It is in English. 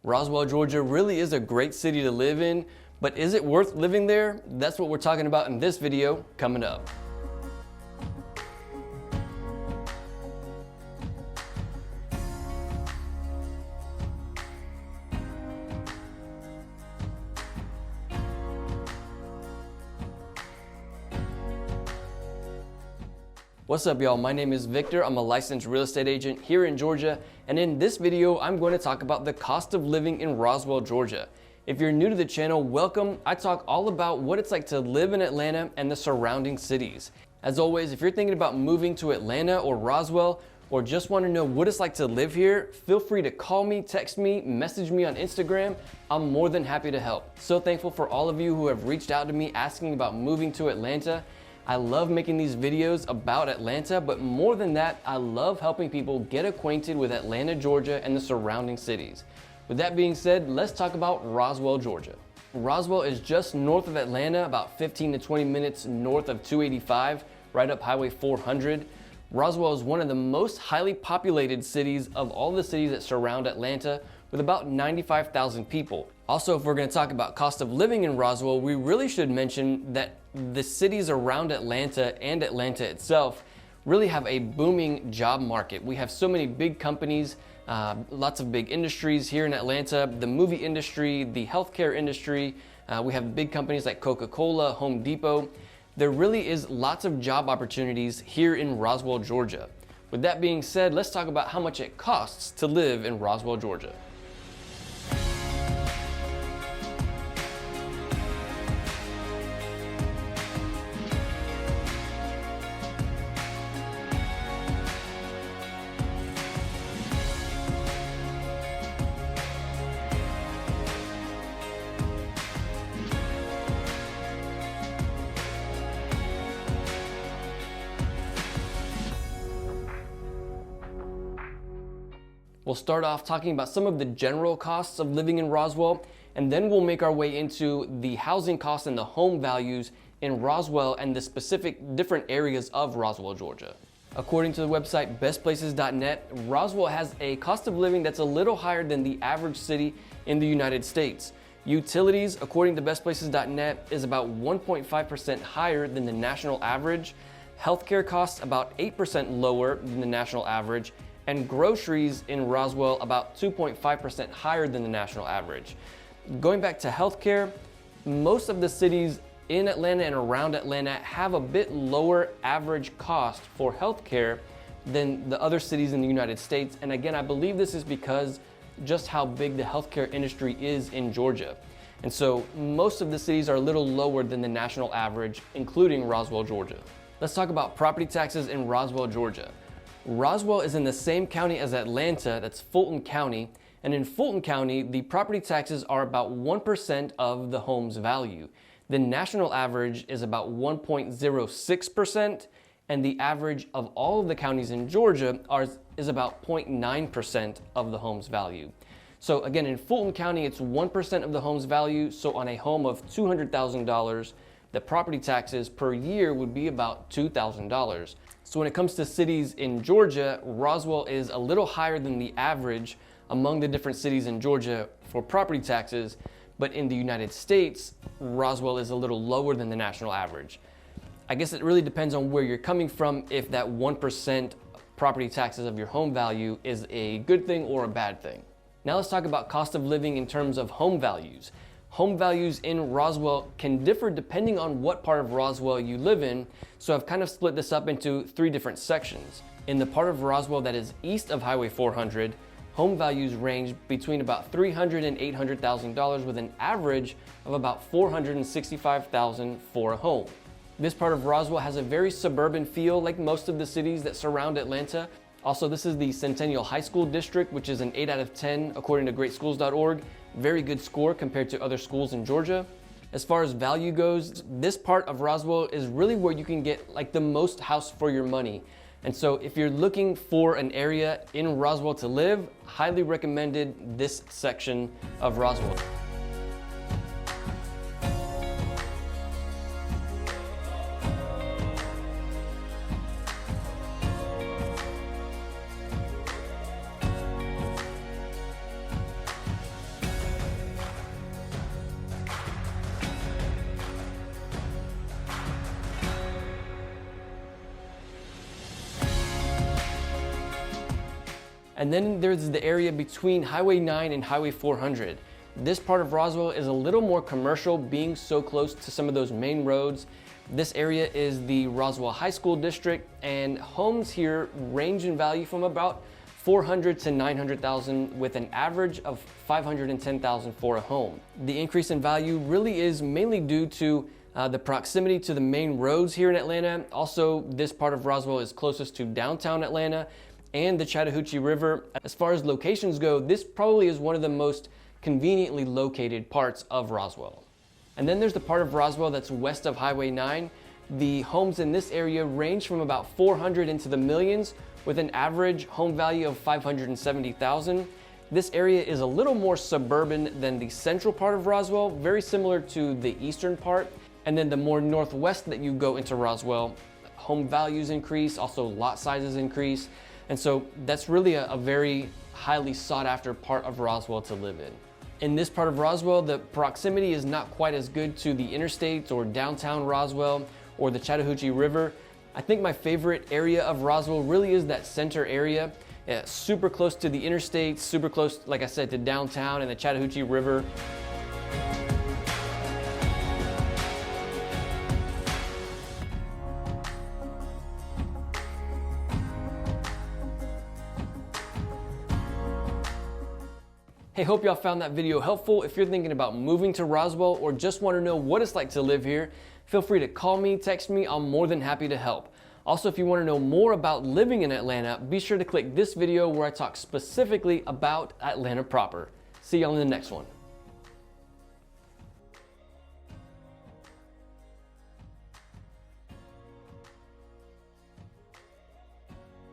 Roswell, Georgia really is a great city to live in, but is it worth living there? That's what we're talking about in this video coming up. What's up, y'all? My name is Victor. I'm a licensed real estate agent here in Georgia, and in this video, I'm going to talk about the cost of living in Roswell, Georgia. If you're new to the channel, welcome. I talk all about what it's like to live in Atlanta and the surrounding cities. As always, if you're thinking about moving to Atlanta or Roswell, or just want to know what it's like to live here, feel free to call me, text me, message me on Instagram. I'm more than happy to help. So thankful for all of you who have reached out to me asking about moving to Atlanta. I love making these videos about Atlanta, but more than that, I love helping people get acquainted with Atlanta, Georgia, and the surrounding cities. With that being said, let's talk about Roswell, Georgia. Roswell is just north of Atlanta, about 15 to 20 minutes north of 285, right up Highway 400. Roswell is one of the most highly populated cities of all the cities that surround Atlanta, with about 95,000 people. Also, if we're going to talk about cost of living in Roswell, we really should mention that the cities around Atlanta and Atlanta itself really have a booming job market. We have so many big companies, lots of big industries here in Atlanta, the movie industry, the healthcare industry. We have big companies like Coca-Cola, Home Depot. There really is lots of job opportunities here in Roswell, Georgia. With that being said, let's talk about how much it costs to live in Roswell, Georgia. We'll start off talking about some of the general costs of living in Roswell, and then we'll make our way into the housing costs and the home values in Roswell and the specific different areas of Roswell, Georgia. According to the website bestplaces.net, Roswell has a cost of living that's a little higher than the average city in the United States. Utilities, according to bestplaces.net, is about 1.5% higher than the national average. Healthcare costs about 8% lower than the national average, and groceries in Roswell about 2.5% higher than the national average. Going back to healthcare, most of the cities in Atlanta and around Atlanta have a bit lower average cost for healthcare than the other cities in the United States. And again, I believe this is because just how big the healthcare industry is in Georgia. And so most of the cities are a little lower than the national average, including Roswell, Georgia. Let's talk about property taxes in Roswell, Georgia. Roswell is in the same county as Atlanta, that's Fulton County, and in Fulton County, the property taxes are about 1% of the home's value. The national average is about 1.06%, and the average of all of the counties in Georgia is about 0.9% of the home's value. So again, in Fulton County, it's 1% of the home's value, so on a home of $200,000, the property taxes per year would be about $2,000. So when it comes to cities in Georgia, Roswell is a little higher than the average among the different cities in Georgia for property taxes, but in the United States, Roswell is a little lower than the national average. I guess it really depends on where you're coming from if that 1% property taxes of your home value is a good thing or a bad thing. Now let's talk about cost of living in terms of home values. Home values in Roswell can differ depending on what part of Roswell you live in, so I've kind of split this up into three different sections. In the part of Roswell that is east of Highway 400, home values range between about $300,000 and $800,000 with an average of about $465,000 for a home. This part of Roswell has a very suburban feel like most of the cities that surround Atlanta. Also, this is the Centennial High School District, which is an 8 out of 10 according to greatschools.org. Very good score compared to other schools in Georgia. As far as value goes, this part of Roswell is really where you can get like the most house for your money. And so if you're looking for an area in Roswell to live, highly recommended this section of Roswell. And then there's the area between Highway 9 and Highway 400. This part of Roswell is a little more commercial, being so close to some of those main roads. This area is the Roswell High School District, and homes here range in value from about $400,000 to $900,000, with an average of $510,000 for a home. The increase in value really is mainly due to the proximity to the main roads here in Atlanta. Also, this part of Roswell is closest to downtown Atlanta and the Chattahoochee River. As far as locations go, this probably is one of the most conveniently located parts of Roswell. And then there's the part of Roswell that's west of Highway 9. The homes in this area range from about 400 into the millions, with an average home value of $570,000. This area is a little more suburban than the central part of Roswell, very similar to the eastern part. And then the more northwest that you go into Roswell, home values increase, also lot sizes increase. And so that's really a very highly sought after part of Roswell to live in. In this part of Roswell, the proximity is not quite as good to the interstates or downtown Roswell or the Chattahoochee River. I think my favorite area of Roswell really is that center area. Super close to the interstates, super close, like I said, to downtown and the Chattahoochee River. Hey, hope y'all found that video helpful. If you're thinking about moving to Roswell or just want to know what it's like to live here, feel free to call me, text me. I'm more than happy to help. Also, if you want to know more about living in Atlanta, be sure to click this video where I talk specifically about Atlanta proper. See y'all in the next one.